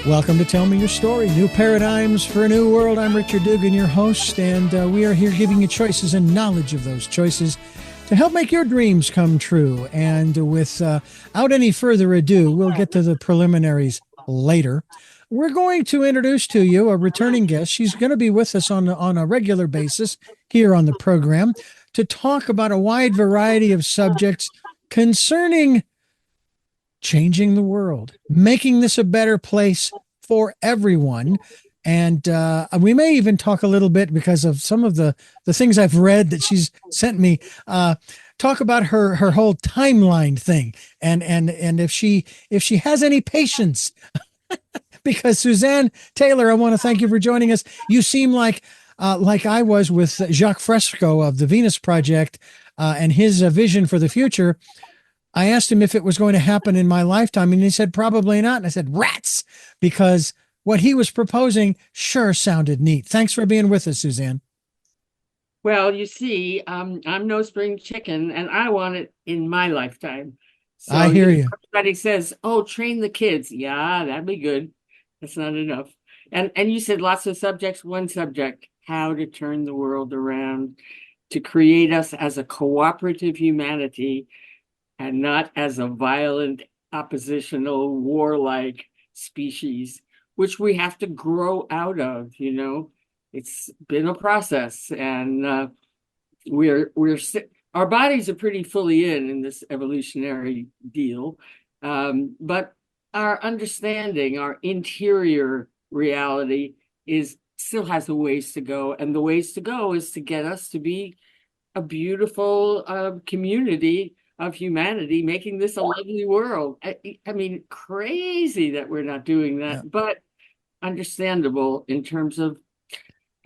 Welcome to Tell Me Your Story, New Paradigms for a New World. I'm Richard Dugan, your host, and we are here giving you choices and knowledge of those choices to help make your dreams come true. And without any further ado, we'll get to the preliminaries later. We're going to introduce to you a returning guest. She's going to be with us on a regular basis here on the program to talk about a wide variety of subjects concerning changing the world, making this a better place for everyone. And we may even talk a little bit, because of some of the things I've read that she's sent me, talk about her whole timeline thing, and if she has any patience. Because Suzanne Taylor, I want to thank you for joining us. You seem like I was with Jacques Fresco of the Venus Project and his vision for the future. I asked him if it was going to happen in my lifetime, and he said probably not. And I said, rats, because what he was proposing sure sounded neat. Thanks for being with us, Suzanne. Well, you see, I'm no spring chicken, and I want it in my lifetime. I So, hear you. everybody says, "Oh, train the kids." Yeah, that'd be good. That's not enough. And you said lots of subjects. One subject: how to turn the world around, to create us as a cooperative humanity, and not as a violent, oppositional, warlike species, which we have to grow out of. It's been a process, and we're our bodies are pretty fully in this evolutionary deal, but our understanding, our interior reality, is still has a ways to go, and the ways to go is to get us to be a beautiful community of humanity, making this a lovely world. I mean, crazy that we're not doing that, Yeah. but understandable in terms of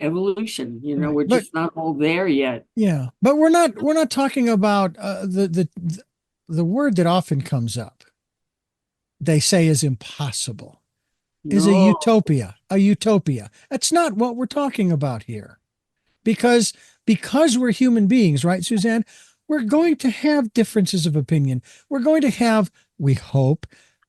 evolution. Right. We're But just not all there yet. yeah, but we're not talking about the word that often comes up. They say is impossible, is a No. utopia, a utopia. That's not what we're talking about here. Because we're human beings, right, Suzanne? We're going to have differences of opinion. We're going to have, we hope,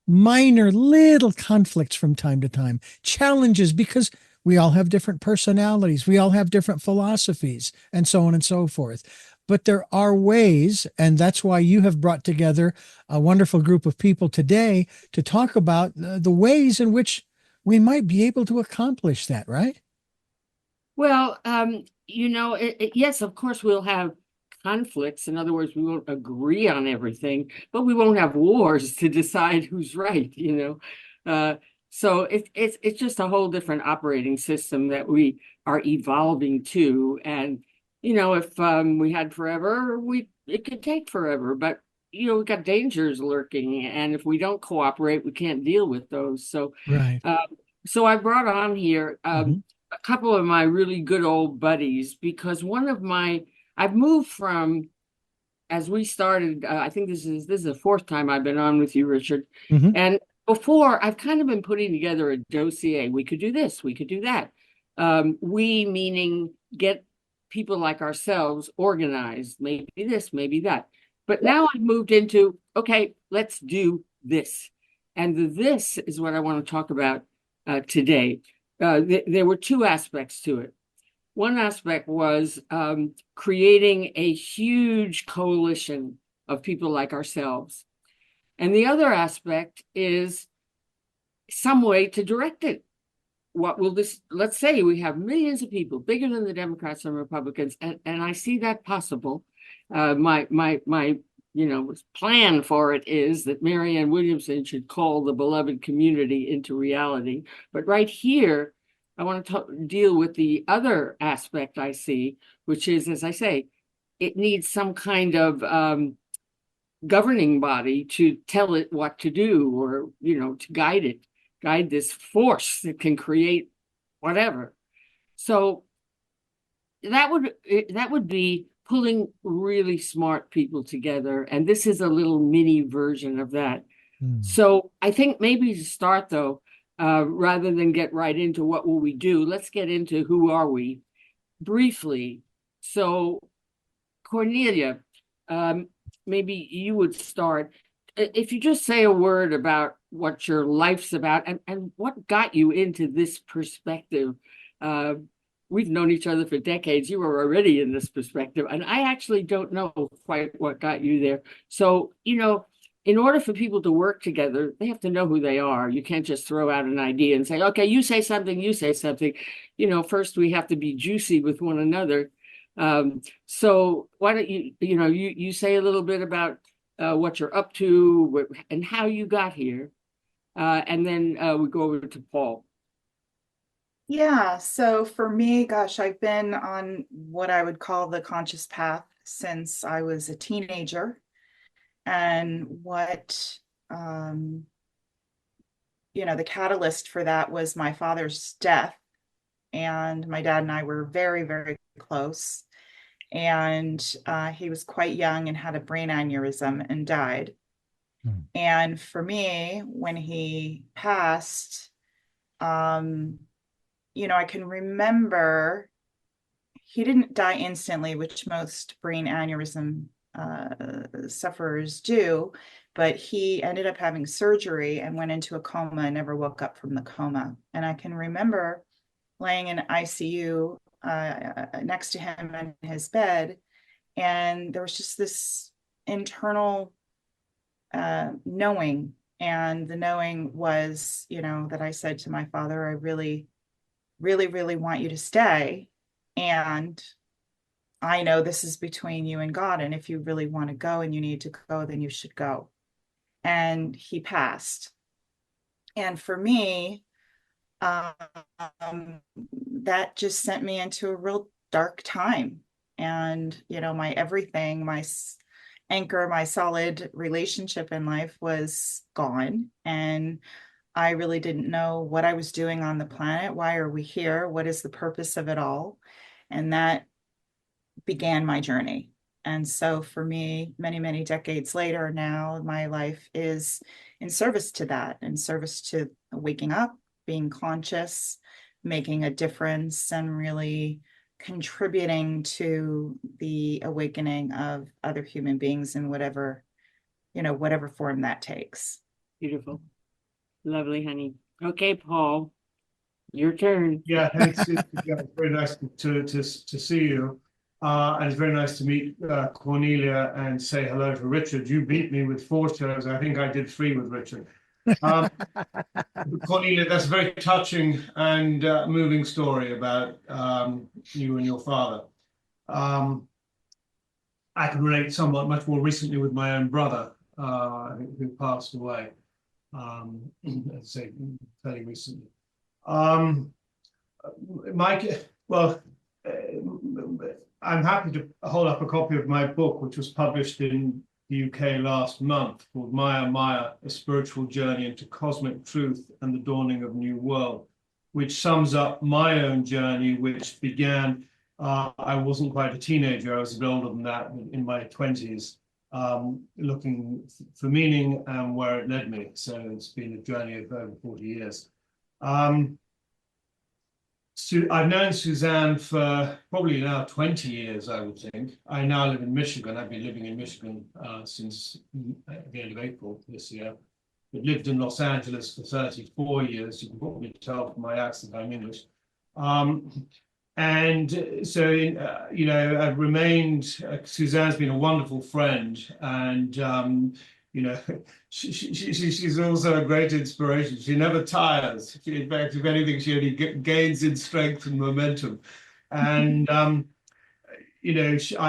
minor little conflicts from time to time, challenges, because we all have different personalities, we all have different philosophies, and so on and so forth. But there are ways, and that's why you have brought together a wonderful group of people today to talk about the ways in which we might be able to accomplish that, right? Well, yes, of course, we'll have conflicts. In other words, we won't agree on everything, but we won't have wars to decide who's right. So it's just a whole different operating system that we are evolving to. And if we had forever, it could take forever. But we've got dangers lurking, and if we don't cooperate, we can't deal with those. So, Right. uh, so I brought on here Mhm. a couple of my really good old buddies, because I've moved from, as we started, I think this is the fourth time I've been on with you, Richard. Mhm. And before, I've kind of been putting together a dossier. We could do this, we could do that. We meaning get people like ourselves organized, maybe this, maybe that. But now I've moved into, okay, let's do this. And this is what I want to talk about today. There were two aspects to it. One aspect was creating a huge coalition of people like ourselves. And the other aspect is some way to direct it. What will this, let's say we have millions of people, bigger than the Democrats and Republicans, and I see that possible. My plan for it is that Marianne Williamson should call the beloved community into reality. But right here, I want to deal with the other aspect I see, which is, as I say, it needs some kind of governing body to tell it what to do, or to guide this force that can create whatever. So that would be pulling really smart people together, and this is a little mini version of that. Mm. So I think maybe to start, though, rather than get right into what will we do, let's get into who are we briefly. So Cornelia, maybe you would start if you just say a word about what your life's about and what got you into this perspective. Uh, we've known each other for decades. You were already in this perspective, and I actually don't know quite what got you there. So, in order for people to work together, they have to know who they are. You can't just throw out an idea and say, okay, you say something, you say something. First we have to be juicy with one another. So why don't you say a little bit about what you're up to and how you got here. And then we go over to Paul. Yeah, so for me, gosh, I've been on what I would call the conscious path since I was a teenager. And the catalyst for that was my father's death. And my dad and I were very, very close. And he was quite young and had a brain aneurysm and died. And for me, when he passed, I can remember he didn't die instantly, which most brain aneurysm sufferers do, but he ended up having surgery and went into a coma and never woke up from the coma. And I can remember laying in ICU next to him in his bed, and there was just this internal knowing. And the knowing was, that I said to my father, I really, really, really want you to stay. And I know this is between you and God. And if you really want to go and you need to go, then you should go. And he passed. And for me, that just sent me into a real dark time. And, my everything, my anchor, my solid relationship in life was gone. And I really didn't know what I was doing on the planet. Why are we here? What is the purpose of it all? And that began my journey. And so for me, many, many decades later now, my life is in service to that, in service to waking up, being conscious, making a difference, and really contributing to the awakening of other human beings in whatever form that takes. Beautiful. Lovely, honey. Okay, Paul, your turn. Yeah, thanks. It's very nice to see you. And it's very nice to meet Cornelia and say hello to Richard. You beat me with 4 shows. I think I did 3 with Richard. Cornelia, that's a very touching and moving story about you and your father. I can relate somewhat much more recently with my own brother, who passed away, as I say, fairly recently. Mike, well, I'm happy to hold up a copy of my book, which was published in the UK last month, called Maya Maya, A Spiritual Journey into Cosmic Truth and the Dawning of a New World, which sums up my own journey, which began, I wasn't quite a teenager, I was a bit older than that, in my 20s, looking for meaning and where it led me. So it's been a journey of over 40 years. I've known Suzanne for probably now 20 years, I would think. I now live in Michigan. I've been living in Michigan since the end of April this year. I've lived in Los Angeles for 34 years. You can probably tell from my accent I'm English. And so, I've remained, Suzanne's been a wonderful friend, and she's also a great inspiration. She never tires. In fact, if anything, she only gains in strength and momentum. And, I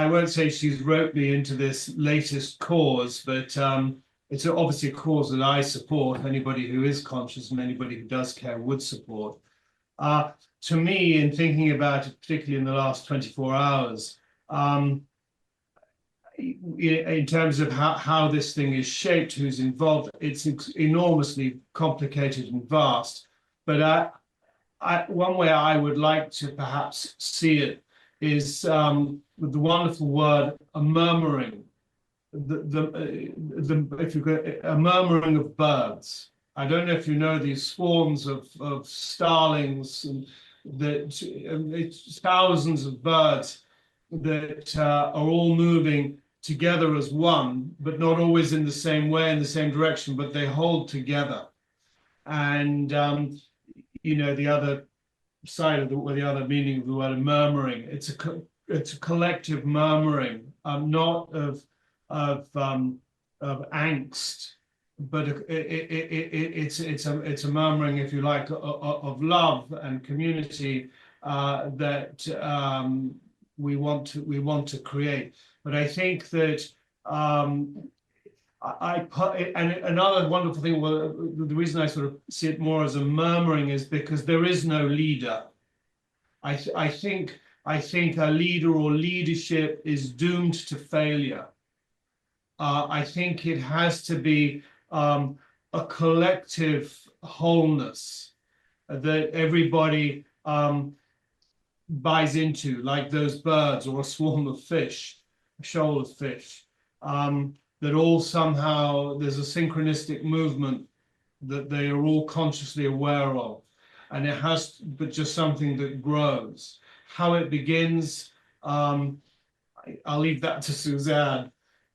won't say she's roped me into this latest cause, but it's obviously a cause that I support. Anybody who is conscious and anybody who does care would support. To me, in thinking about it, particularly in the last 24 hours, in terms of how this thing is shaped, who's involved, it's enormously complicated and vast. But one way I would like to perhaps see it is with the wonderful word, a murmuring. If you could, a murmuring of birds. I don't know if you know these swarms of starlings and it's thousands of birds that are all moving together as one, but not always in the same way, in the same direction, but they hold together. And the other side of the other meaning of the word murmuring, it's a collective murmuring, not of angst, but it's a murmuring, if you like, of love and community that we want to create. But I think that and another wonderful thing, well, the reason I sort of see it more as a murmuring is because there is no leader. I think a leader or leadership is doomed to failure. I think it has to be a collective wholeness that everybody buys into, like those birds or a swarm of fish, a shoal of fish, that all somehow there's a synchronistic movement that they are all consciously aware of. And it has, but just something that grows. How it begins, I'll leave that to Suzanne.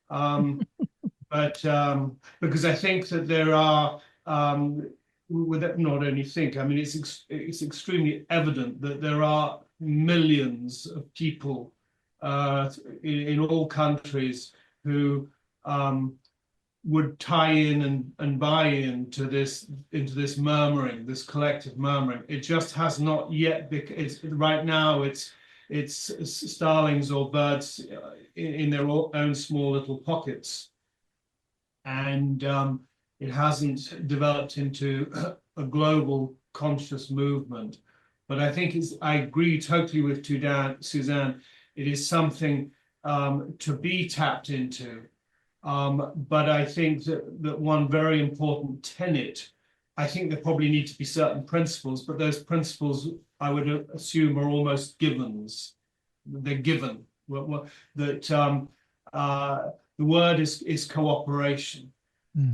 But because I think that there are, not only think, I mean, it's extremely evident that there are millions of people in all countries who would tie in and buy into this murmuring, this collective murmuring. It just has not yet. Right now, it's starlings or birds in their own small little pockets, and it hasn't developed into a global conscious movement. But I think I agree totally with Suzanne. It is something to be tapped into. But I think that one very important tenet, I think there probably need to be certain principles, but those principles I would assume are almost givens. They're given. That the word is cooperation.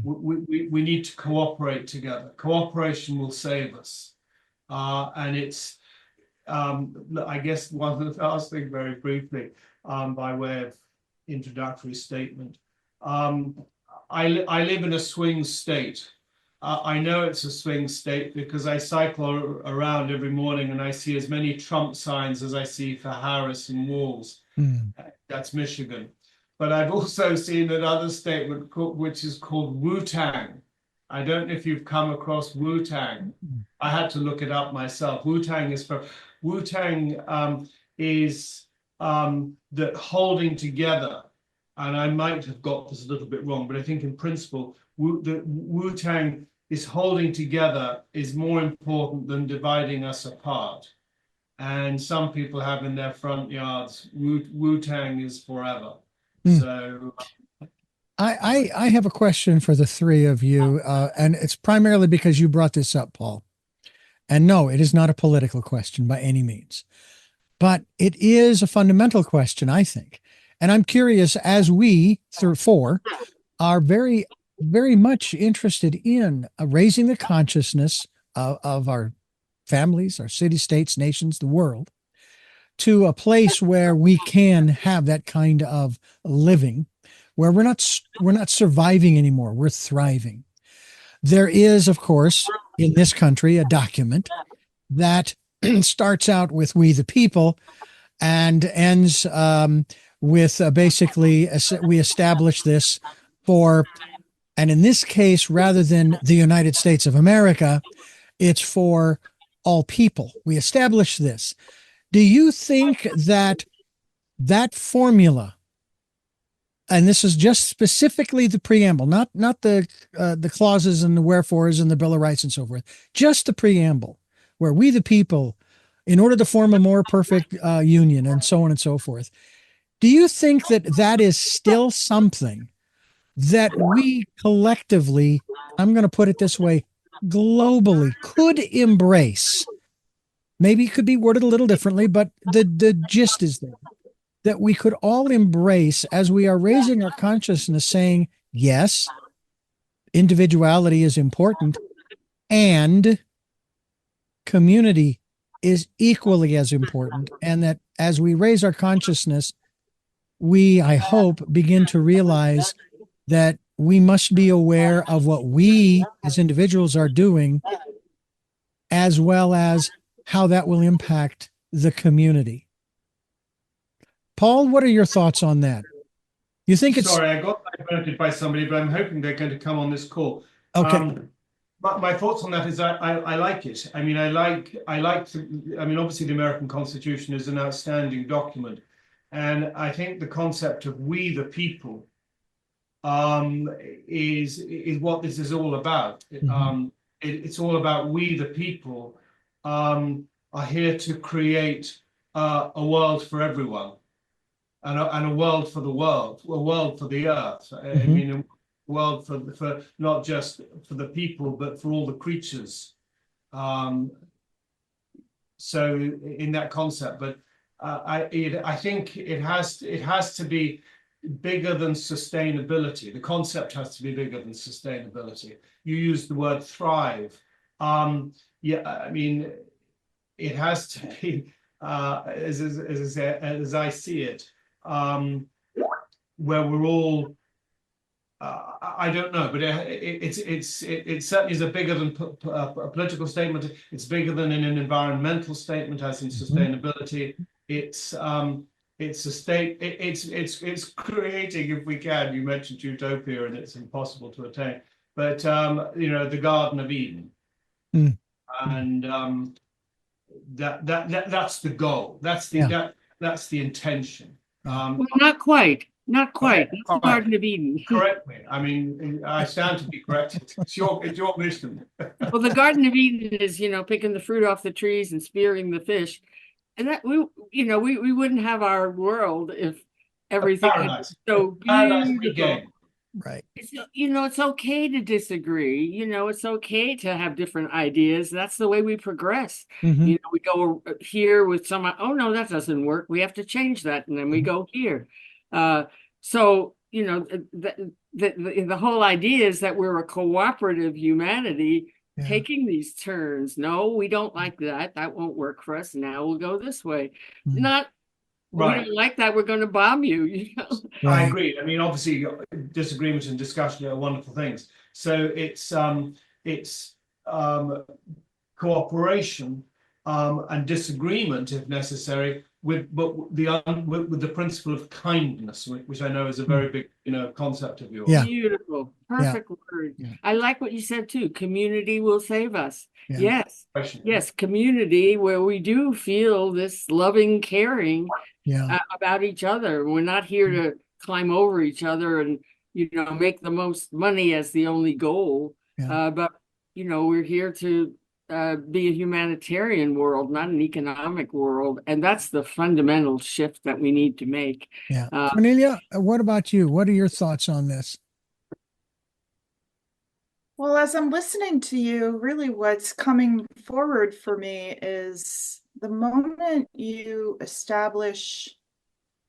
We need to cooperate together. Cooperation will save us. And it's, I guess, one of the last thing very briefly, by way of introductory statement. I live in a swing state. I know it's a swing state because I cycle around every morning and I see as many Trump signs as I see for Harris and Walls. That's Michigan. But I've also seen another statement which is called Wu-Tang. I don't know if you've come across Wu-Tang. I had to look it up myself. Wu-Tang is that holding together. And I might have got this a little bit wrong, but I think in principle, the Wu-Tang is holding together is more important than dividing us apart. And some people have in their front yards, Wu-Tang is forever. So I have a question for the three of you, and it's primarily because you brought this up, Paul. And no, it is not a political question by any means, but it is a fundamental question, I think. And I'm curious, as we, four, are very, very much interested in raising the consciousness of our families, our cities, states, nations, the world, to a place where we can have that kind of living, where we're not surviving anymore, we're thriving. There is, of course, in this country, a document that starts out with "We the People" and ends with basically we establish this for, and in this case, rather than the United States of America, it's for all people. We establish this. Do you think that that formula, and this is just specifically the preamble, not the clauses and the wherefores and the Bill of Rights and so forth, just the preamble, where we the people, in order to form a more perfect union and so on and so forth, do you think that that is still something that we collectively, I'm going to put it this way, globally could embrace? Maybe it could be worded a little differently, but the gist is there, that we could all embrace as we are raising our consciousness, saying, yes, individuality is important, and community is equally as important, and that as we raise our consciousness, we, I hope, begin to realize that we must be aware of what we as individuals are doing, as well as how that will impact the community. Paul, what are your thoughts on that? You think it's Sorry, I got diverted by somebody, but I'm hoping they're going to come on this call. okay? My thoughts on that is I like it. I mean, obviously the American Constitution is an outstanding document. And I think the concept of we the people is what this is all about. It's all about we the people are here to create a world for everyone. And a world for the world, a world for the earth. I mean, a world for not just for the people, but for all the creatures. So in that concept, but I think it has to be bigger than sustainability. The concept has to be bigger than sustainability. You used the word thrive. Yeah, I mean, it has to be as I see it. Where we're all, I don't know, but it certainly is a bigger than a political statement. It's bigger than in an environmental statement, as in sustainability. It's a state. It's creating, if we can. You mentioned utopia, and it's impossible to attain. But the Garden of Eden, and that's the goal. That's the intention. Well, not quite. Not quite. Okay, It's the Garden of Eden. Correct me. I mean, I stand to be corrected. It's your wisdom. Well, the Garden of Eden is, picking the fruit off the trees and spearing the fish. And that we wouldn't have our world if everything was so beautiful. Right. It's okay to disagree. It's okay to have different ideas. That's the way we progress. We go here with someone, oh no, that doesn't work. We have to change that. And then we go here. So, the whole idea is that we're a cooperative humanity taking these turns. No, we don't like that. That won't work for us. Now we'll go this way. Not right. We don't like that. We're going to bomb you. I agree. I mean, obviously, disagreement and discussion are wonderful things. So it's cooperation and disagreement, if necessary, with the principle of kindness, which I know is a very big concept of yours. Yeah. Beautiful, perfect word. Yeah. I like what you said too. Community will save us. Yeah. Yes, community where we do feel this loving, caring about each other. We're not here to climb over each other and make the most money as the only goal. But we're here to be a humanitarian world, not an economic world, and that's the fundamental shift that we need to make. Cornelia, what about you? What are your thoughts on this? Well, as I'm listening to you, really what's coming forward for me is the moment you establish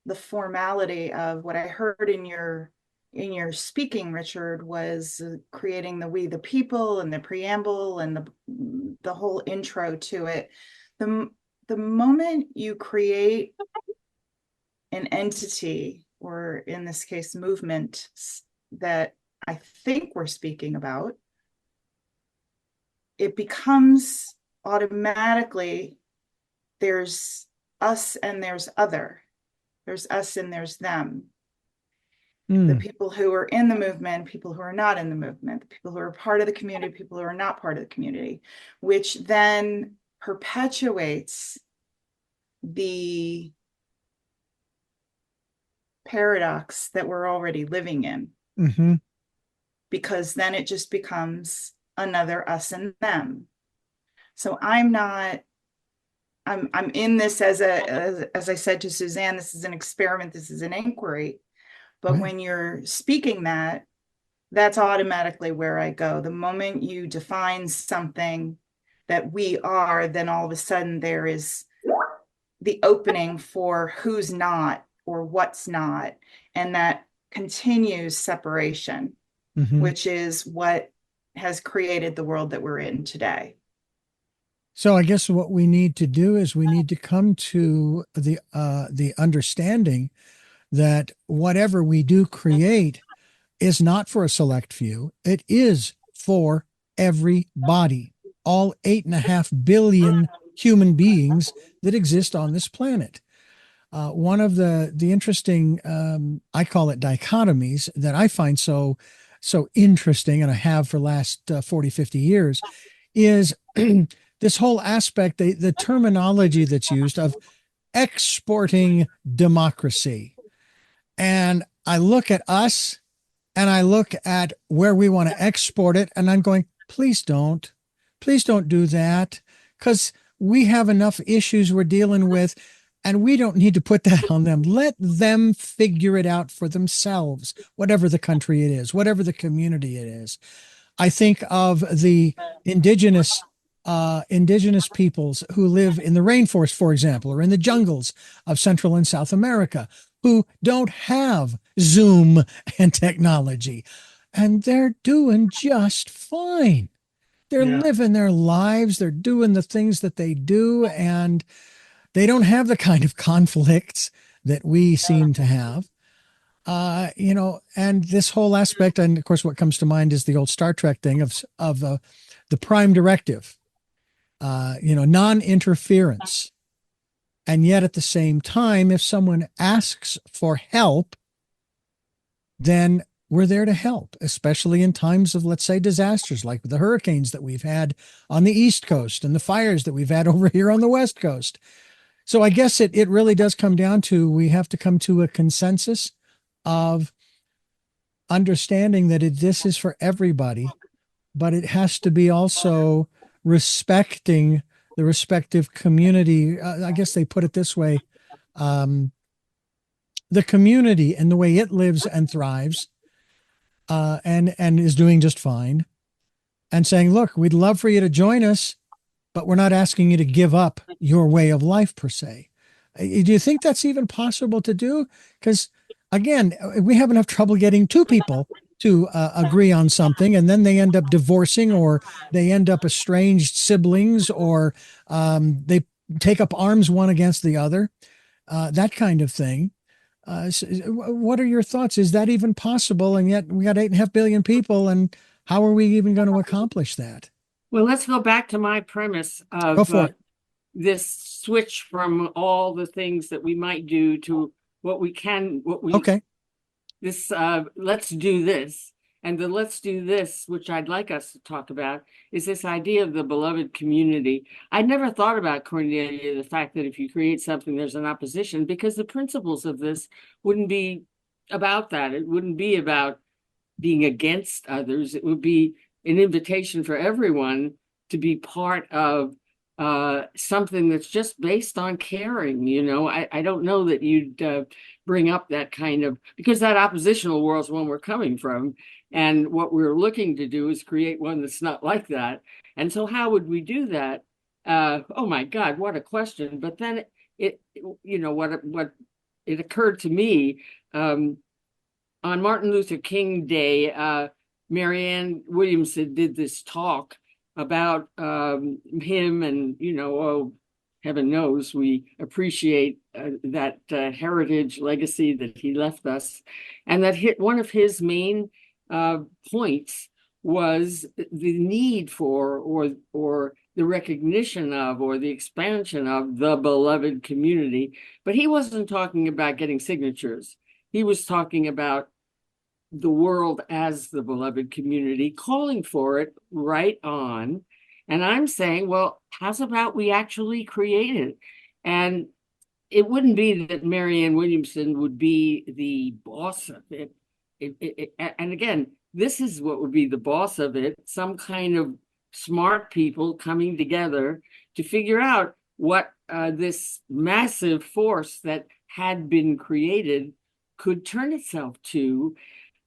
the formality of what I heard in your speaking, Richard, was creating the we the people and the preamble and the whole intro to it. The moment you create an entity, or in this case movement, that I think we're speaking about, it becomes automatically there's us and there's other. There's us and there's them. The people who are in the movement, people who are not in the movement, the people who are part of the community, people who are not part of the community, which then perpetuates the paradox that we're already living in. Because then it just becomes another us and them. So I'm in this as I said to Suzanne, this is an experiment, this is an inquiry. But when you're speaking that's automatically where I go. The moment you define something that we are, then all of a sudden there is the opening for who's not or what's not. And that continues separation, which is what has created the world that we're in today. So I guess what we need to do is we need to come to the understanding that whatever we do create is not for a select few. It is for everybody, all 8.5 billion human beings that exist on this planet. One of the interesting, I call it dichotomies, that I find so interesting, and I have for the last 40, 50 years, is this whole aspect, the terminology that's used of exporting democracy. And I look at us and I look at where we want to export it, and I'm going, please don't do that, because we have enough issues we're dealing with, and we don't need to put that on them. Let them figure it out for themselves, whatever the country it is, whatever the community it is. I think of the indigenous peoples who live in the rainforest, for example, or in the jungles of Central and South America, who don't have Zoom and technology, and they're doing just fine. They're living their lives. They're doing the things that they do, and they don't have the kind of conflicts that we seem to have. And this whole aspect, and of course, what comes to mind is the old Star Trek thing of the Prime Directive, non-interference. And yet, at the same time, if someone asks for help, then we're there to help, especially in times of, let's say, disasters like the hurricanes that we've had on the East Coast and the fires that we've had over here on the West Coast. So I guess it really does come down to, we have to come to a consensus of understanding that this is for everybody, but it has to be also respecting the respective community. I guess they put it this way, the community and the way it lives and thrives, and is doing just fine, and saying, look, we'd love for you to join us, but we're not asking you to give up your way of life per se. Do you think that's even possible to do? Because again, we have enough trouble getting two people to agree on something, and then they end up divorcing, or they end up estranged siblings, or they take up arms one against the other, that kind of thing. So what are your thoughts? Is that even possible? And yet we got 8.5 billion people, and how are we even going to accomplish that? Well, let's go back to my premise Go of for it. this switch from all the things that we might do to what we can, Okay. Let's do this. And the let's do this, which I'd like us to talk about, is this idea of the beloved community. I'd never thought about, Cornelia, the fact that if you create something, there's an opposition, because the principles of this wouldn't be about that. It wouldn't be about being against others. It would be an invitation for everyone to be part of something that's just based on caring. I don't know that you'd bring up that kind of, because that oppositional world is one we're coming from, and what we're looking to do is create one that's not like that. And so how would we do that? Oh my God, what a question. But then what it occurred to me, on Martin Luther King Day, Marianne Williamson did this talk about him, and heaven knows we appreciate that heritage legacy that he left us, and that one of his main points was the need for, or the recognition of, or the expansion of the beloved community. But he wasn't talking about getting signatures. He was talking about the world as the beloved community, calling for it right on. And I'm saying, well, how's about we actually create it? And it wouldn't be that Marianne Williamson would be the boss of it. And again, this is what would be the boss of it, some kind of smart people coming together to figure out what this massive force that had been created could turn itself to.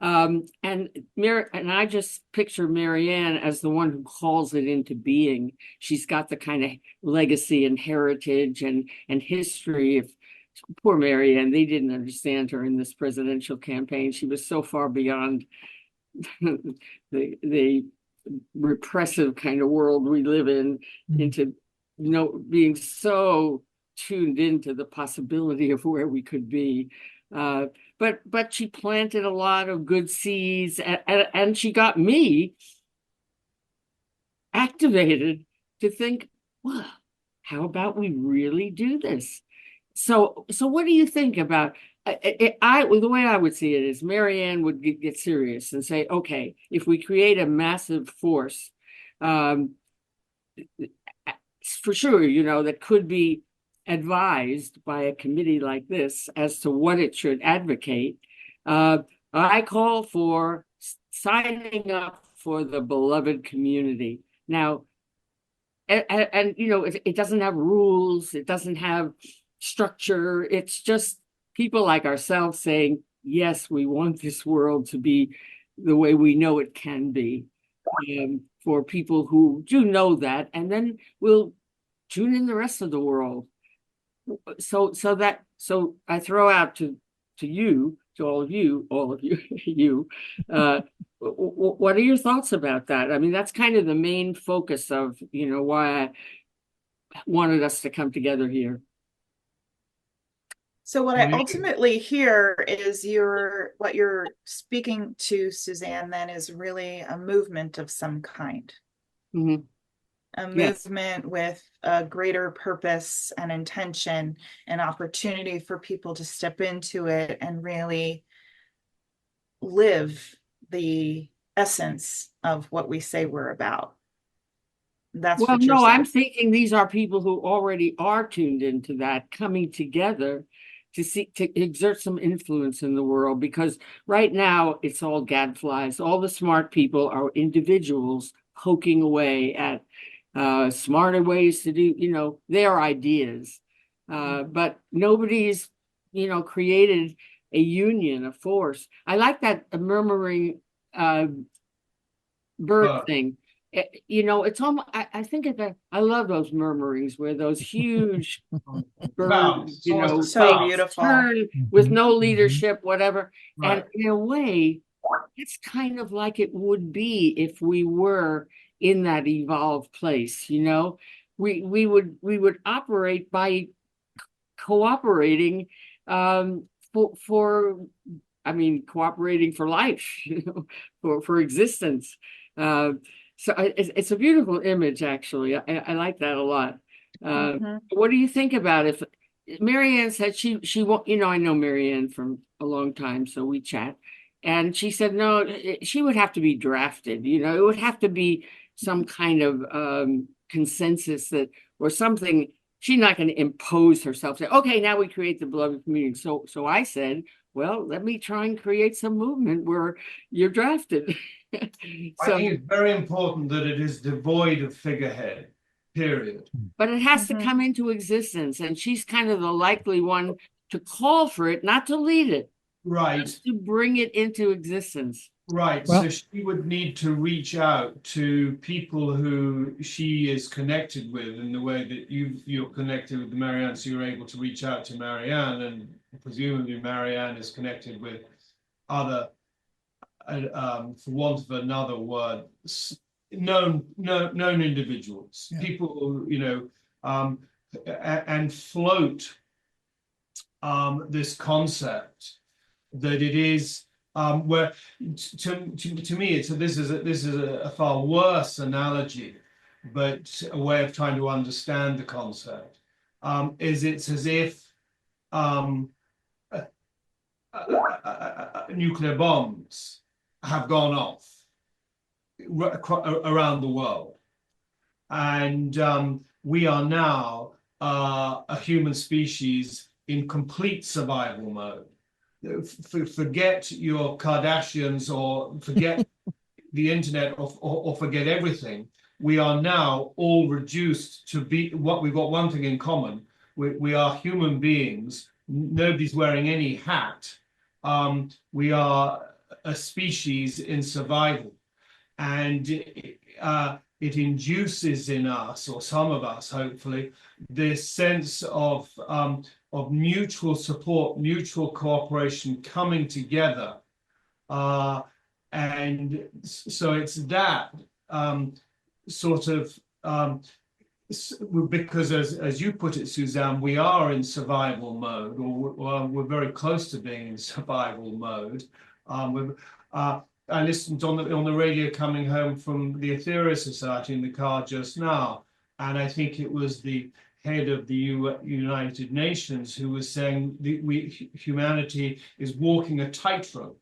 And I just picture Marianne as the one who calls it into being. She's got the kind of legacy and heritage and history of poor Marianne. They didn't understand her in this presidential campaign. She was so far beyond the repressive kind of world we live in, into being so tuned into the possibility of where we could be. But she planted a lot of good seeds, and she got me activated to think, well, how about we really do this? So what do you think about the way I would see it is Marianne would get serious and say, okay, if we create a massive force, um, for sure, that could be advised by a committee like this as to what it should advocate. I call for signing up for the beloved community. Now, and it doesn't have rules, it doesn't have structure. It's just people like ourselves saying, yes, we want this world to be the way we know it can be. For people who do know that, and then we'll tune in the rest of the world. So I throw out to you, to all of you, what are your thoughts about that? I mean, that's kind of the main focus of, why I wanted us to come together here. So what I ultimately hear is what you're speaking to, Suzanne, then is really a movement of some kind. Mm-hmm. A movement with a greater purpose and intention and opportunity for people to step into it and really live the essence of what we say we're about. That's well, no, I'm thinking these are people who already are tuned into that, coming together to exert some influence in the world, because right now it's all gadflies. All the smart people are individuals poking away at smarter ways to do, their ideas. But nobody's, created a union, a force. I like that murmuring bird thing. It's almost, I think I love those murmurings where those huge birds, so beautiful, turn with no leadership, whatever. Right. And in a way, it's kind of like it would be if we were in that evolved place. We would operate by cooperating cooperating for life, for existence. So it's a beautiful image, actually. I like that a lot. What do you think about it? Marianne said she won't, I know Marianne from a long time, so we chat. And she said, no, she would have to be drafted. It would have to be some kind of consensus or something. She's not going to impose herself. Say, okay, now we create the beloved community. So I said, well, let me try and create some movement where you're drafted. I think it's very important that it is devoid of figurehead, period. But it has to come into existence, and she's kind of the likely one to call for it, not to lead it. Right. Just to bring it into existence. Right. Well, so she would need to reach out to people who she is connected with in the way that you're connected with Marianne, so you're able to reach out to Marianne, and presumably Marianne is connected with other, for want of another word, known individuals, people, and float this concept that it is where to me this is a far worse analogy, but a way of trying to understand the concept is it's as if nuclear bombs have gone off around the world, and we are now a human species in complete survival mode. Forget your Kardashians, or forget the internet, or forget everything. We are now all reduced to be what we've got one thing in common. We are human beings. Nobody's wearing any hat. We are a species in survival, and it induces in us, or some of us, hopefully, this sense of mutual support, mutual cooperation, coming together, and so it's that sort of because as you put it, Suzanne, we are in survival mode, or we're very close to being in survival mode. I listened on the radio coming home from the Aetherius Society in the car just now, and I think it was the head of the United Nations who was saying humanity is walking a tightrope.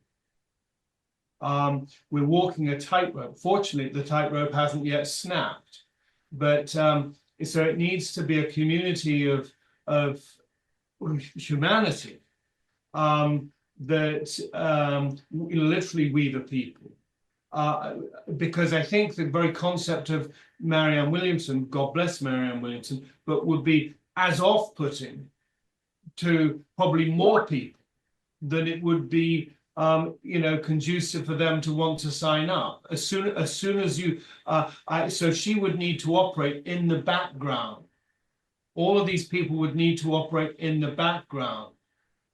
We're walking a tightrope. Fortunately, the tightrope hasn't yet snapped. But so it needs to be a community of humanity that literally we the people. Because I think the very concept of Marianne Williamson, God bless Marianne Williamson, but would be as off-putting to probably more people than it would be conducive for them to want to sign up. As soon as you, so she would need to operate in the background. All of these people would need to operate in the background.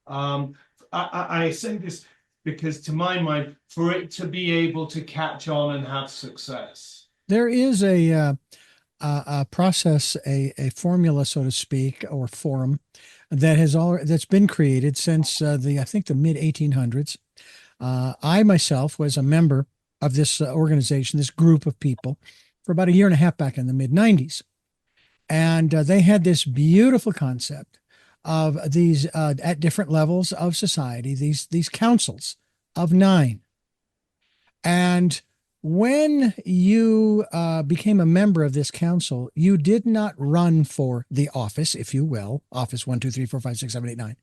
I say this because, to my mind, for it to be able to catch on and have success, there is a process, a formula, so to speak, or forum that's been created since I think the mid 1800s. I myself was a member of this organization, this group of people, for about a year and a half back in the mid 90s. And they had this beautiful concept of these at different levels of society, these councils of 9. And when you became a member of this council, you did not run for the office, if you will, office 1, 2, 3, 4, 5, 6, 7, 8, 9.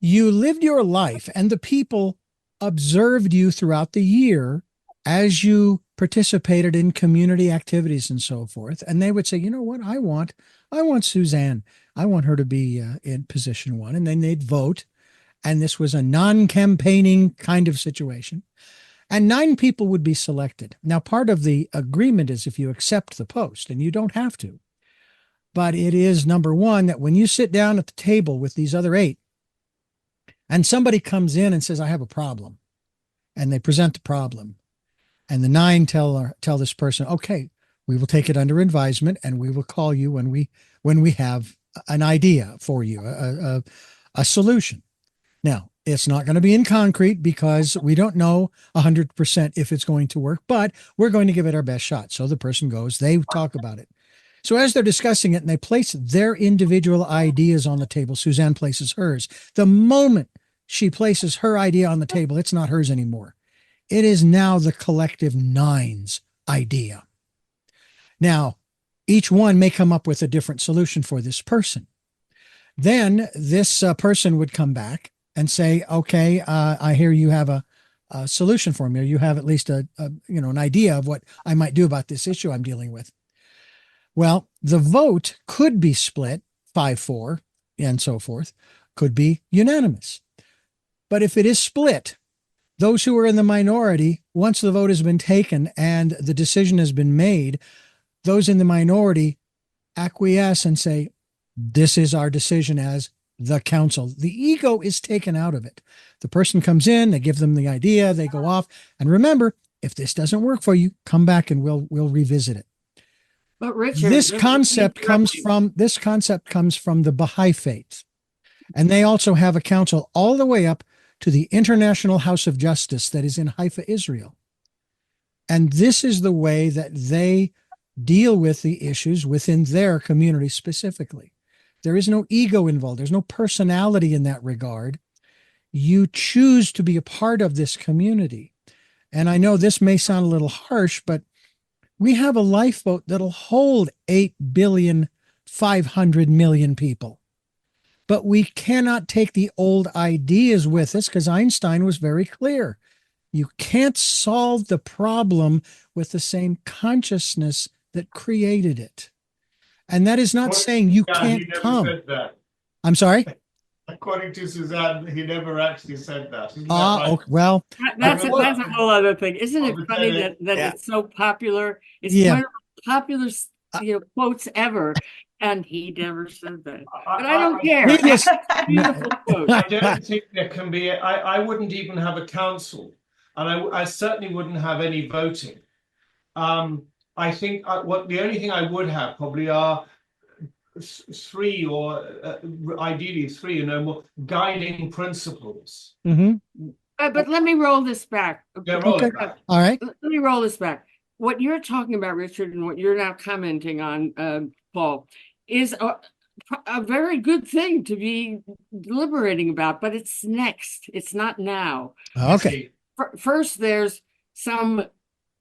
You lived your life, and the people observed you throughout the year as you participated in community activities and so forth. And they would say, you know what, I want Suzanne. I want her to be in position 1. And then they'd vote. And this was a non-campaigning kind of situation. And 9 people would be selected. Now, part of the agreement is if you accept the post, and you don't have to, but it is, number one, that when you sit down at the table with these other 8, and somebody comes in and says, I have a problem, and they present the problem, and the 9 tell this person, okay, we will take it under advisement, and we will call you when we have an idea for you, a solution. Now, it's not going to be in concrete because we don't know 100% if it's going to work, but we're going to give it our best shot. So the person goes, they talk about it. So as they're discussing it and they place their individual ideas on the table, Suzanne places hers. The moment she places her idea on the table, it's not hers anymore. It is now the collective 9's idea. Now, each one may come up with a different solution for this person. Then this person would come back and say, okay, I hear you have a solution for me, or you have at least an idea of what I might do about this issue I'm dealing with. Well, the vote could be split 5-4 and so forth, could be unanimous. But if it is split, those who are in the minority, once the vote has been taken and the decision has been made, those in the minority acquiesce and say, this is our decision as the council. The ego is taken out of it. The person comes in, they give them the idea, they go off. And remember, if this doesn't work for you, come back and we'll revisit it. But Richard, This concept comes from the Baha'i faith. And they also have a council all the way up to the International House of Justice that is in Haifa, Israel. And this is the way that they deal with the issues within their community specifically. There is no ego involved. There's no personality in that regard. You choose to be a part of this community. And I know this may sound a little harsh, but we have a lifeboat that'll hold 8,500,000,000 people. But we cannot take the old ideas with us because Einstein was very clear. You can't solve the problem with the same consciousness that created it. And that is not saying you can't come. Said that. I'm sorry? According to Suzanne, he never actually said that. Isn't that right? Okay, well, that's a whole other thing. Isn't it funny that it's so popular? It's one of the popular quotes ever. And he never said that. But I don't care. Yes. Beautiful quote. I don't think there can be, I wouldn't even have a council. And I certainly wouldn't have any voting. I think the only thing I would have probably are three or ideally three, more guiding principles. Mm-hmm. But let me roll this back. Yeah, roll Okay. it back. All right. Let me roll this back. What you're talking about, Richard, and what you're now commenting on, Paul, is a very good thing to be deliberating about, but it's next. It's not now. Okay. First, there's some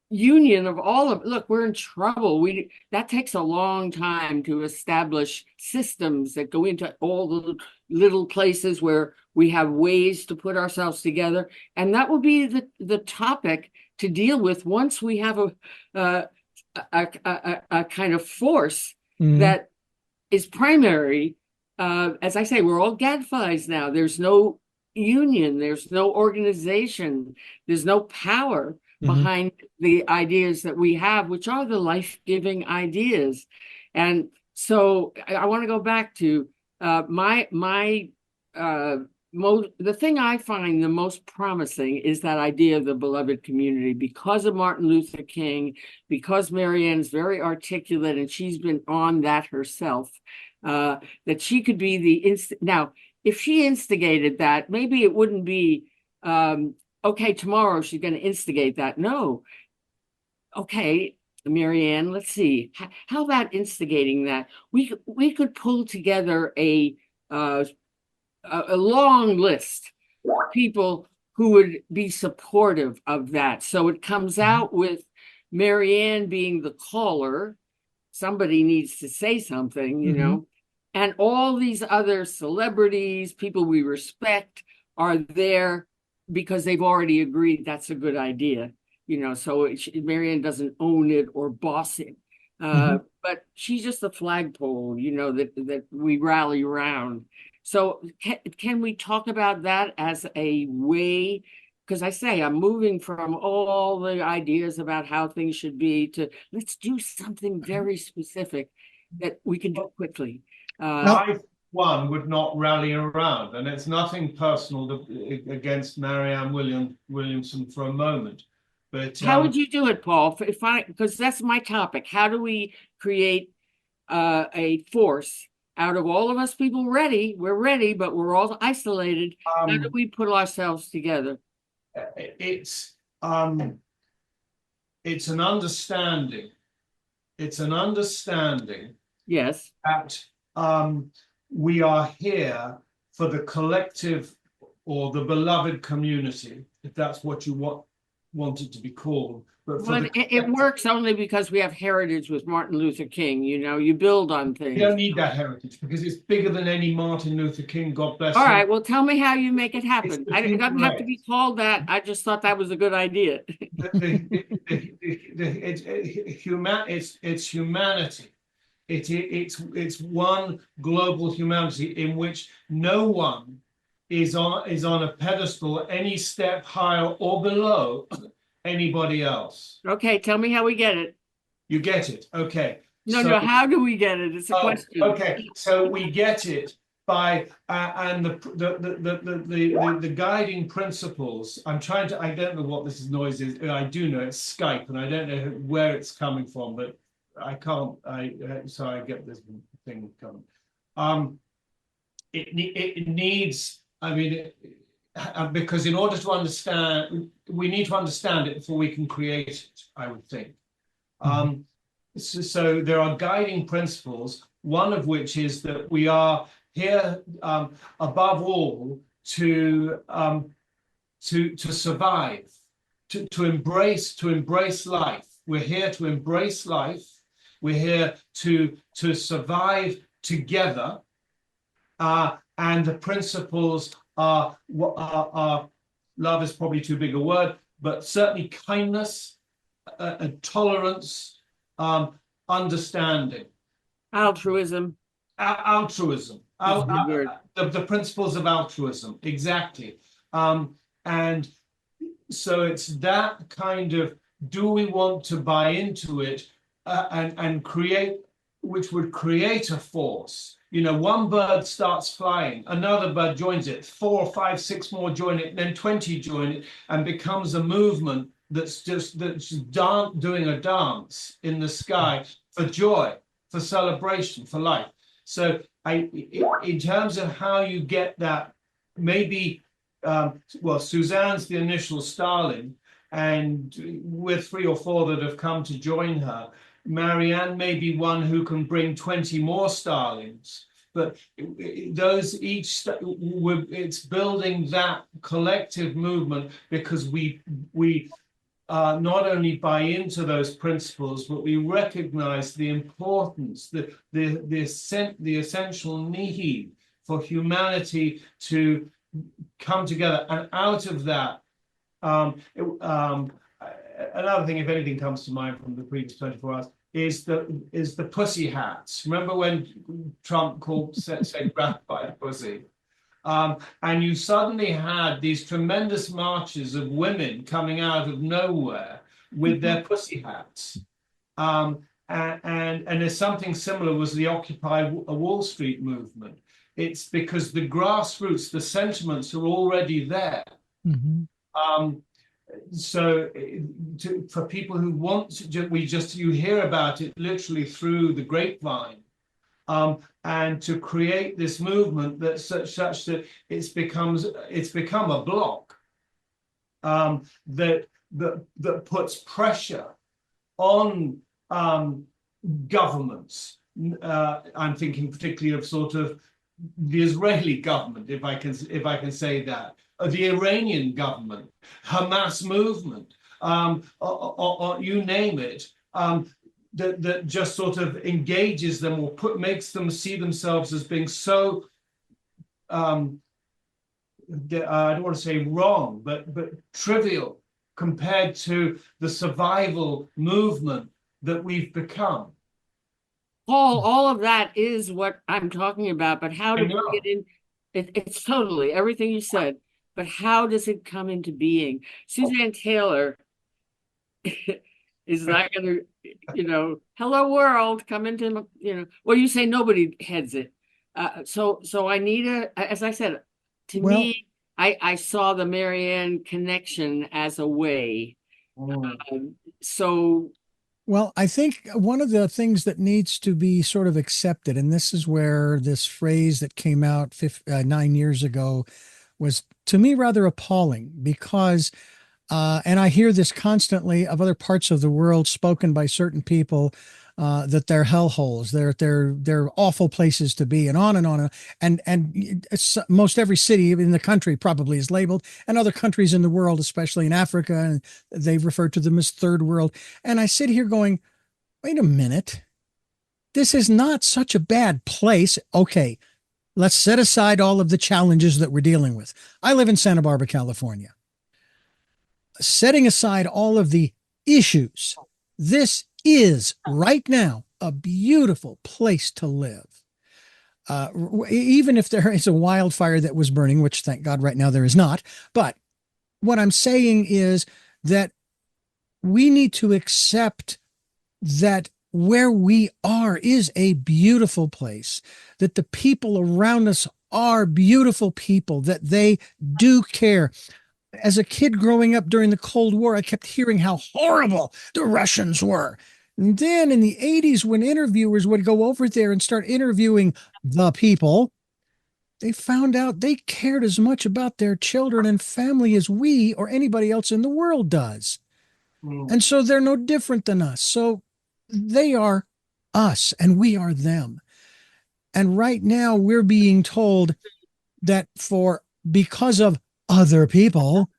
union of all of, look, we're in trouble. That takes a long time to establish systems that go into all the little places where we have ways to put ourselves together. And that will be the topic to deal with once we have a kind of force that is primary. As I say, we're all gadflies now. There's no union, there's no organization, there's no power behind the ideas that we have, which are the life-giving ideas. And so I want to go back to the thing I find the most promising is that idea of the beloved community, because of Martin Luther King, because Marianne's very articulate and she's been on that herself, that she could be now, if she instigated that, maybe it wouldn't be, okay, tomorrow she's going to instigate that. No. Okay, Marianne, let's see. How about instigating that? We could pull together a long list of people who would be supportive of that. So it comes out with Marianne being the caller. Somebody needs to say something, you know, and all these other celebrities, people we respect, are there because they've already agreed that's a good idea, you know. So Marianne doesn't own it or boss it, but she's just a flagpole, you know, that we rally around. So can we talk about that as a way? Because I say I'm moving from all the ideas about how things should be to let's do something very specific that we can do quickly. One would not rally around, and it's nothing personal against Marianne Williamson for a moment. But how would you do it, Paul? Because that's my topic. How do we create a force out of all of us people ready? We're ready, but we're all isolated. How do we put ourselves together? It's an understanding. It's an understanding. Yes. That we are here for the collective or the beloved community, if that's what you want it to be called. But it works only because we have heritage with Martin Luther King. You know, you build on things. You don't need that heritage because it's bigger than any Martin Luther King, God bless him. All right, well, tell me how you make it happen. It doesn't have to be called that. I just thought that was a good idea. It's humanity. It's one global humanity in which no one is on a pedestal any step higher or below anybody else. Okay, tell me how we get it. You get it. Okay. No, how do we get it? It's a question. Okay, so we get it by and the guiding principles. I don't know what this noise is. I do know it's Skype, and I don't know where it's coming from, but I can't. So I get this thing coming. It needs. I mean, because in order to understand, we need to understand it before we can create it, I would think. So there are guiding principles, one of which is that we are here above all to survive, to embrace life. We're here to embrace life. We're here to survive together. And the principles are love is probably too big a word, but certainly kindness, tolerance, understanding, altruism. Altruism. The principles of altruism, exactly. And so it's that kind of, do we want to buy into it and create, which would create a force? You know, one bird starts flying, another bird joins it, 4, 5, 6 more join it, then 20 join it, and becomes a movement that's doing a dance in the sky for joy, for celebration, for life. So in terms of how you get that, maybe, well, Suzanne's the initial starling, and with 3 or 4 that have come to join her. Marianne may be one who can bring 20 more starlings, but those it's building that collective movement, because we not only buy into those principles, but we recognize the importance, the essential need for humanity to come together. And out of that, another thing, if anything comes to mind from the previous 24 hours, is the pussy hats. Remember when Trump said gratify pussy? And you suddenly had these tremendous marches of women coming out of nowhere with their pussy hats. And there's something similar was the Occupy Wall Street movement. It's because the grassroots, the sentiments are already there. So for people who want to, you hear about it literally through the grapevine. And to create this movement that's such that it's become a block that puts pressure on governments. I'm thinking particularly of sort of the Israeli government, if I can say that, the Iranian government, Hamas movement, you name it. That just sort of engages them or makes them see themselves as being so, I don't want to say wrong, but trivial compared to the survival movement that we've become. Paul, all of that is what I'm talking about, but how to bring it in, it's totally everything you said, but how does it come into being? Suzanne Taylor is not going to, hello world, come into, well, you say nobody heads it. So I need as I said, to me, I saw the Marianne connection as a way. Well, I think one of the things that needs to be sort of accepted, and this is where this phrase that came out 9 years ago was, to me, rather appalling, because and I hear this constantly of other parts of the world spoken by certain people, that they're hellholes, they're awful places to be, and on and on. And most every city in the country probably is labeled, and other countries in the world, especially in Africa, and they've referred to them as third world. And I sit here going, wait a minute, this is not such a bad place. Okay, let's set aside all of the challenges that we're dealing with. I live in Santa Barbara, California. Setting aside all of the issues, this is right now a beautiful place to live. Even if there is a wildfire that was burning, which thank God right now there is not. But what I'm saying is that we need to accept that where we are is a beautiful place, that the people around us are beautiful people, that they do care. As a kid growing up during the Cold War, I kept hearing how horrible the Russians were. And then in the 80s, when interviewers would go over there and start interviewing the people, they found out they cared as much about their children and family as we or anybody else in the world does. And so they're no different than us. So they are us and we are them. And right now we're being told that because of other people,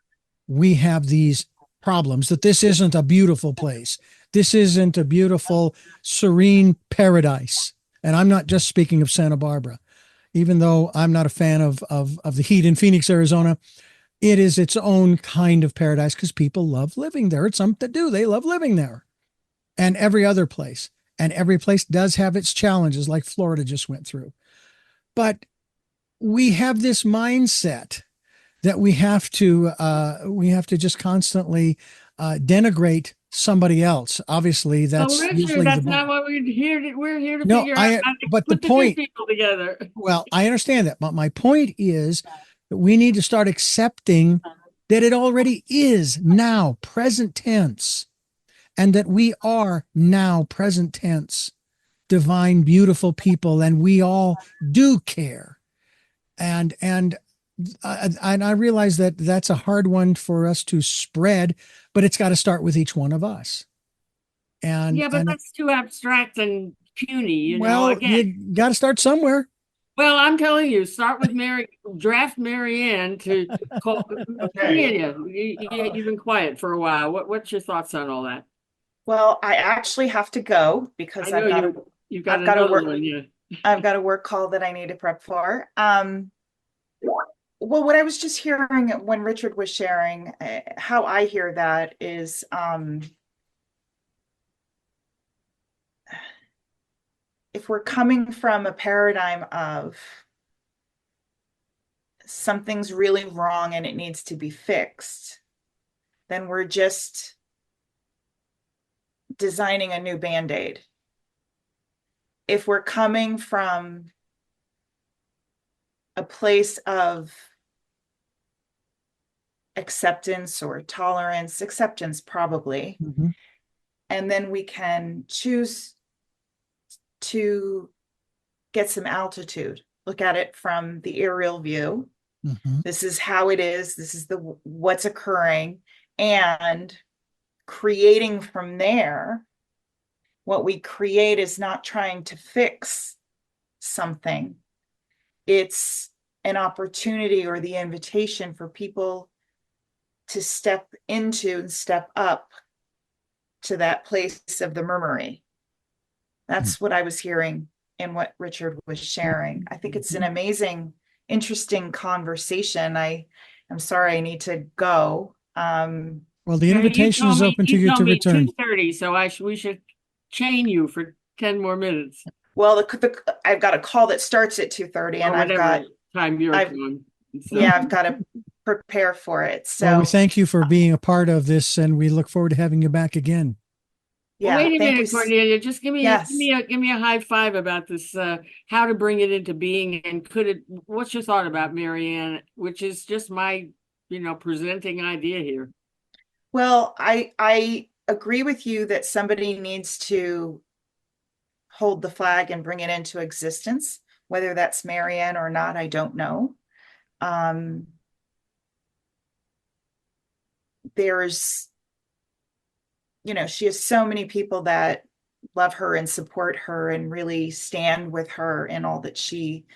we have these problems, that this isn't a beautiful place. This isn't a beautiful, serene paradise. And I'm not just speaking of Santa Barbara. Even though I'm not a fan of the heat in Phoenix, Arizona, it is its own kind of paradise because people love living there. It's something to do. They love living there. And every other place. And every place does have its challenges, like Florida just went through. But we have this mindset that we have to just constantly denigrate somebody else. Obviously, that's Richard, that's not what we're here to. We're here to figure out how to but put the point, people together. Well, I understand that, but my point is that we need to start accepting that it already is now present tense, and that we are now present tense, divine, beautiful people, and we all do care. And I realize that that's a hard one for us to spread, but it's got to start with each one of us. Yeah, but And that's too abstract and puny, you know, well, again. you got to start somewhere. Well, I'm telling you, start with draft Marianne to call. Okay. You've been quiet for a while. What's your thoughts on all that? Well, I actually have to go because I know you've got I've got a another work one, yeah. I've got a work call that I need to prep for. Well, what I was just hearing when Richard was sharing, how I hear that is, if we're coming from a paradigm of something's really wrong and it needs to be fixed, then we're just designing a new Band-Aid. If we're coming from a place of acceptance or tolerance, acceptance probably, Mhm. and then we can choose to get some altitude, look at it from the aerial view. Mhm. This is how it is. This is what's occurring, and creating from there. What we create is not trying to fix something. It's an opportunity or the invitation for people to step into and step up to that place of the murmuring. That's what I was hearing in what Richard was sharing. I think it's an amazing, interesting conversation. I'm sorry, I need to go. Well, the invitation is open to you to return. 2:30, so we should chain you for 10 more minutes. Well, I've got a call that starts at 2:30, and I've got time you're on. So. Yeah, I've got to prepare for it. So well, we thank you for being a part of this, and we look forward to having you back again. Yeah, well, wait a minute, Cornelia. Just give me a high five about this. How to bring it into being, and what's your thought about Marianne, which is just my, presenting idea here. Well, I agree with you that somebody needs to hold the flag and bring it into existence. Whether that's Marianne or not, I don't know. There's, she has so many people that love her and support her and really stand with her in all that she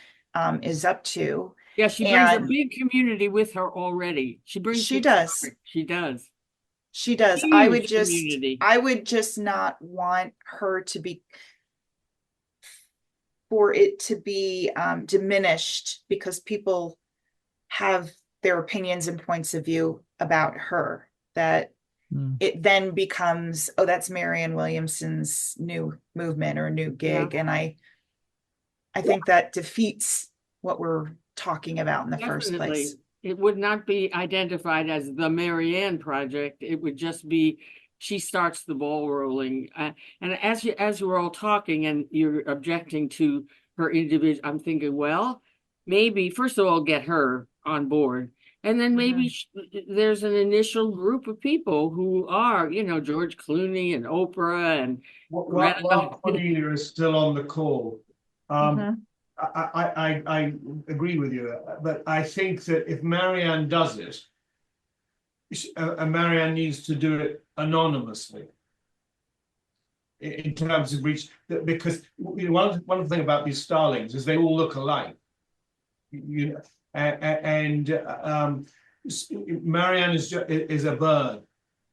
is up to. Yeah, she brings a big community with her already. She does. I would just not want her to be, for it to be diminished because people have their opinions and points of view about her, that it then becomes, oh, that's Marianne Williamson's new movement or new gig. Yeah. And I think that defeats what we're talking about in the first place. It would not be identified as the Marianne Project. It would just be, she starts the ball rolling. And as you were all talking and you're objecting to her individual, I'm thinking, well, maybe first of all, get her on board. And then maybe there's an initial group of people who are, George Clooney and Oprah and while Cornelia is still on the call. I agree with you, but I think that if Marianne does it, Marianne needs to do it anonymously in terms of reach, because one of the things about these starlings is they all look alike. Marianne is a bird.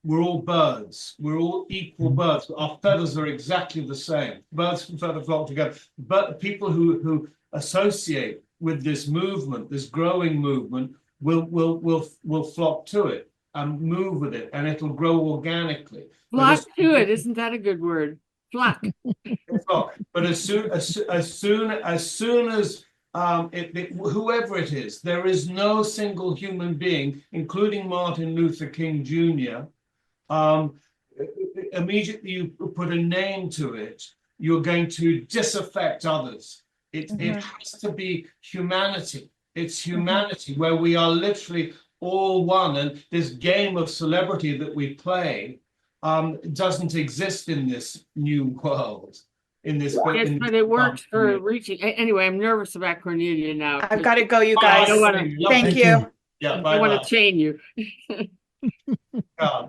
We're all birds. We're all equal birds. Our feathers are exactly the same. Birds and feathers flock together. But people who associate with this movement, this growing movement, will flock to it and move with it, and it'll grow organically. Flock to it. Isn't that a good word? Flock. But as soon as whoever it is, there is no single human being, including Martin Luther King Jr. Immediately you put a name to it, you're going to disaffect others. It has to be humanity. It's humanity where we are literally all one. And this game of celebrity that we play doesn't exist in this new world. Yes, but it works for reaching. Anyway, I'm nervous about Cornelia now. I've got to go, you Oh, guys. I don't wanna- Thank you. Yeah, I want to chain you. bye.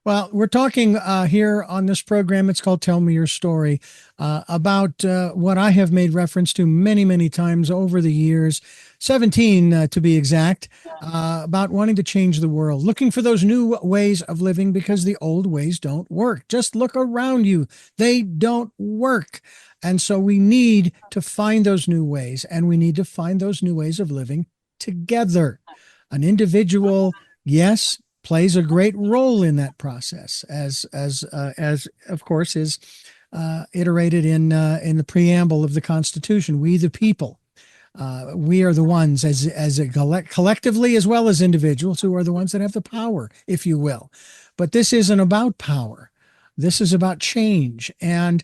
Well, we're talking here on this program. It's called Tell Me Your Story, about what I have made reference to many, many times over the years, 17 to be exact, about wanting to change the world, looking for those new ways of living because the old ways don't work. Just look around you. They don't work. And so we need to find those new ways, and we need to find those new ways of living together. An individual, yes, plays a great role in that process, as of course is iterated in the preamble of the Constitution. We the people, we are the ones as a collectively as well as individuals who are the ones that have the power, if you will. But this isn't about power. This is about change. And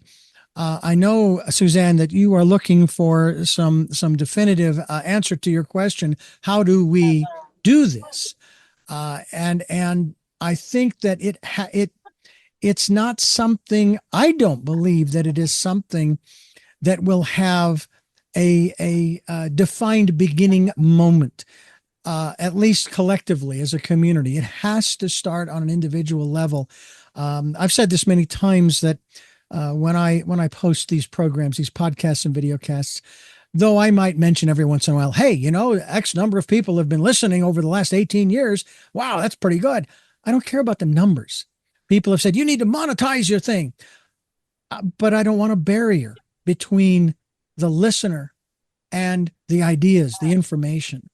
I know, Suzanne, that you are looking for some definitive answer to your question. How do we do this? And I think that it's not something, I don't believe that it is something that will have a defined beginning moment, at least collectively as a community. It has to start on an individual level. I've said this many times that when I post these programs, these podcasts and videocasts, though I might mention every once in a while, hey, X number of people have been listening over the last 18 years. Wow, that's pretty good. I don't care about the numbers. People have said, you need to monetize your thing. But I don't want a barrier between the listener and the ideas, the information,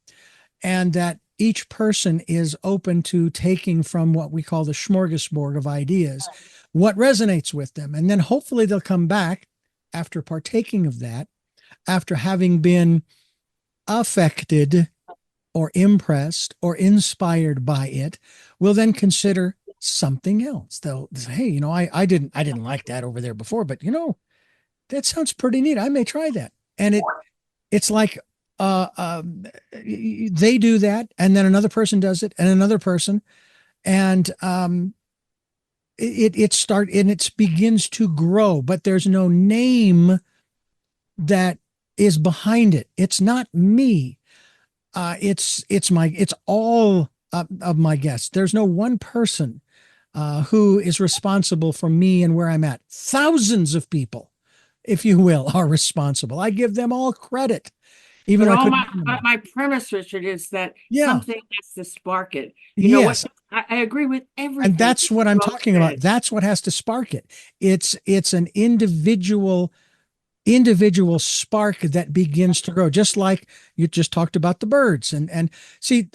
and that each person is open to taking from what we call the smorgasbord of ideas, what resonates with them. And then hopefully they'll come back after partaking of that, after having been affected or impressed or inspired by it, will then consider something else. They'll say, hey, I didn't like that over there before, but that sounds pretty neat. I may try that. And it's like they do that, and then another person does it, and another person, and it begins to grow, but there's no name that is behind it. It's not me. It's all of my guests. There's no one person who is responsible for me and where I'm at. Thousands of people, if you will, are responsible. I give them all credit. Even but my premise, Richard, is that something has to spark it. Yes. I agree with everything. And that's what I'm talking about. That's what has to spark it. It's an individual spark that begins to grow, just like you just talked about the birds. And see,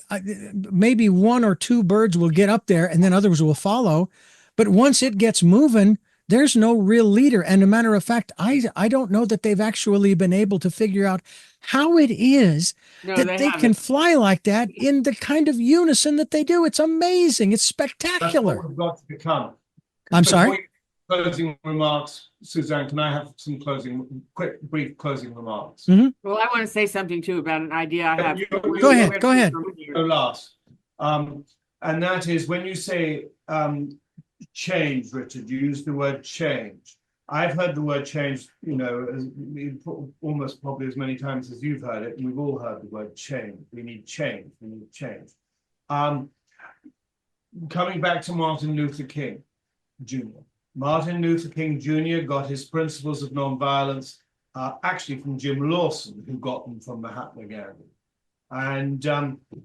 maybe one or two birds will get up there and then others will follow. But once it gets moving, there's no real leader. And a matter of fact, I don't know that they've actually been able to figure out how it is that they can fly like that in the kind of unison that they do. It's amazing. It's spectacular. That's what we've got to become. I'm sorry? Closing remarks, Suzanne, can I have some brief closing remarks? Mm-hmm. Well, I want to say something too about an idea I have. Go ahead. So last, and that is when you say change, Richard, you use the word change. I've heard the word change, almost probably as many times as you've heard it, and we've all heard the word change. We need change. We need change. Coming back to Martin Luther King Jr. Martin Luther King Jr. got his principles of nonviolence actually from Jim Lawson, who got them from Mahatma Gandhi. And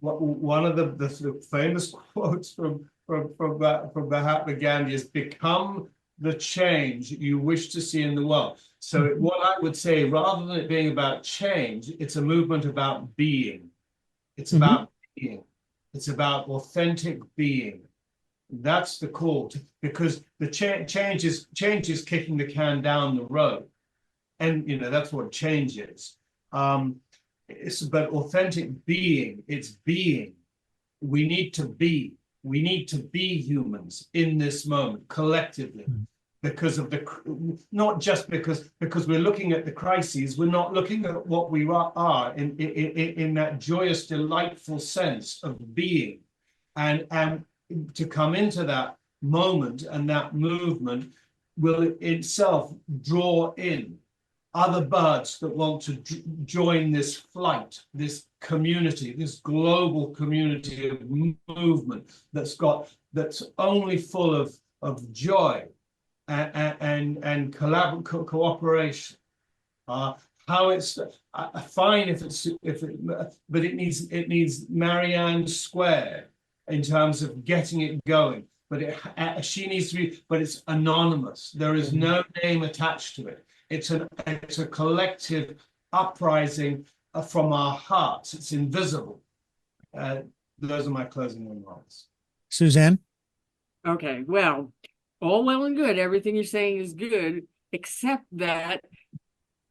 one of the famous quotes from Mahatma Gandhi is, "Become the change you wish to see in the world." So what I would say, rather than it being about change, it's a movement about being. It's about being. It's about authentic being. That's the call, because the change is kicking the can down the road, and that's what change is. It's about authentic being. It's being. We need to be humans in this moment collectively. because of not just because we're looking at the crises, we're not looking at what we are in that joyous, delightful sense of being, and to come into that moment and that movement will itself draw in other birds that want to join this flight, this community, this global community of movement that's only full of joy and cooperation. How it's fine but it needs Marianne Square in terms of getting it going. But she needs to be. But it's anonymous. There is no name attached to it. It's a collective uprising from our hearts. It's invisible. Those are my closing remarks. Suzanne? Okay, well, all well and good. Everything you're saying is good, except that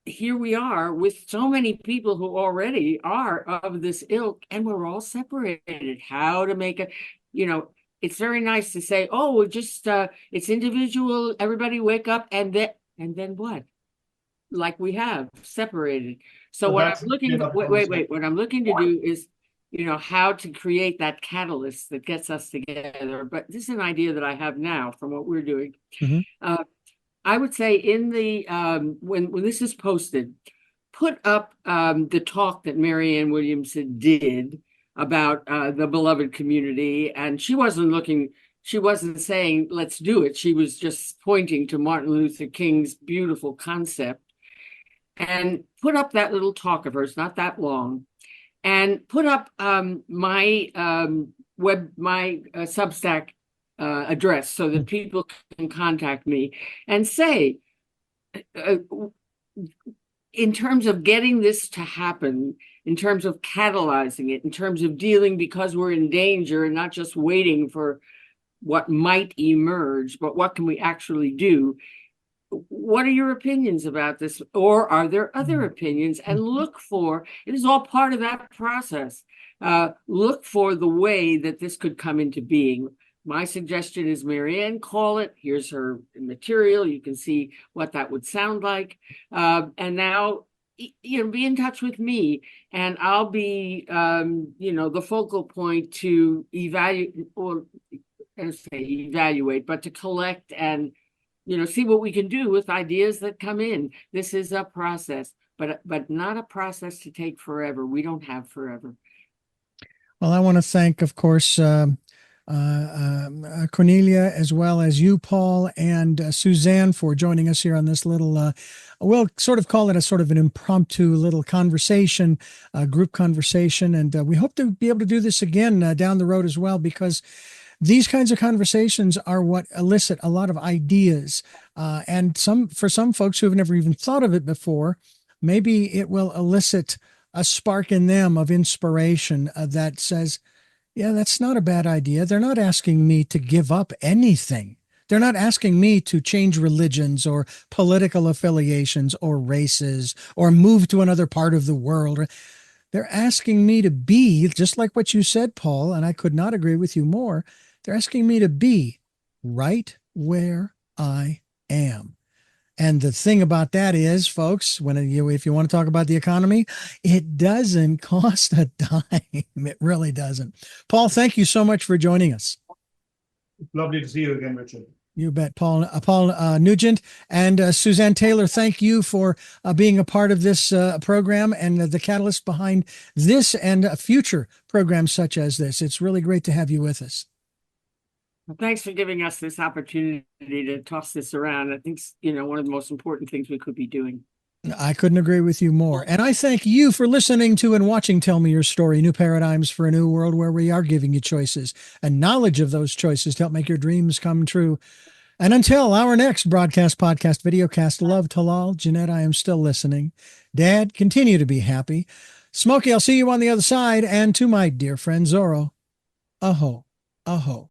here we are with so many people who already are of this ilk, and we're all separated. How to make it, it's very nice to say, oh, we're just it's individual, everybody wake up, and then what? Like we have separated. So what I'm looking what I'm looking to do is, how to create that catalyst that gets us together. But this is an idea that I have now from what we're doing. Mm-hmm. I would say in the when this is posted, put up the talk that Marianne Williamson did about the beloved community, and she wasn't saying let's do it. She was just pointing to Martin Luther King's beautiful concept, and put up that little talk of hers, not that long, and put up my Substack address so that people can contact me and say, in terms of getting this to happen, in terms of catalyzing it, in terms of dealing because we're in danger and not just waiting for what might emerge, but what can we actually do? What are your opinions about this? Or are there other opinions? And look for, it is all part of that process. Look for the way that this could come into being. My suggestion is Marianne, call it. Here's her material. You can see what that would sound like. And now, be in touch with me, and I'll be, the focal point to evaluate, but to collect and, see what we can do with ideas that come in. This is a process, but not a process to take forever. We don't have forever. Well, I want to thank, of course, Cornelia, as well as you, Paul, and Suzanne for joining us here on this little, we'll sort of call it a sort of an impromptu little conversation, group conversation. And we hope to be able to do this again down the road as well, because these kinds of conversations are what elicit a lot of ideas. And for some folks who have never even thought of it before, maybe it will elicit a spark in them of inspiration that says, yeah, that's not a bad idea. They're not asking me to give up anything. They're not asking me to change religions or political affiliations or races or move to another part of the world. They're asking me to be, just like what you said, Paul, and I could not agree with you more. They're asking me to be right where I am. And the thing about that is, folks, if you want to talk about the economy, it doesn't cost a dime. It really doesn't. Paul, thank you so much for joining us. Lovely to see you again, Richard. You bet, Paul Nugent and Suzanne Taylor. Thank you for being a part of this program and the catalyst behind this and future programs such as this. It's really great to have you with us. Well, thanks for giving us this opportunity to toss this around. I think, one of the most important things we could be doing. I couldn't agree with you more. And I thank you for listening to and watching Tell Me Your Story, New Paradigms for a New World, where we are giving you choices and knowledge of those choices to help make your dreams come true. And until our next broadcast, podcast, videocast, love, Talal, Jeanette, I am still listening. Dad, continue to be happy. Smokey, I'll see you on the other side. And to my dear friend Zorro, aho, aho.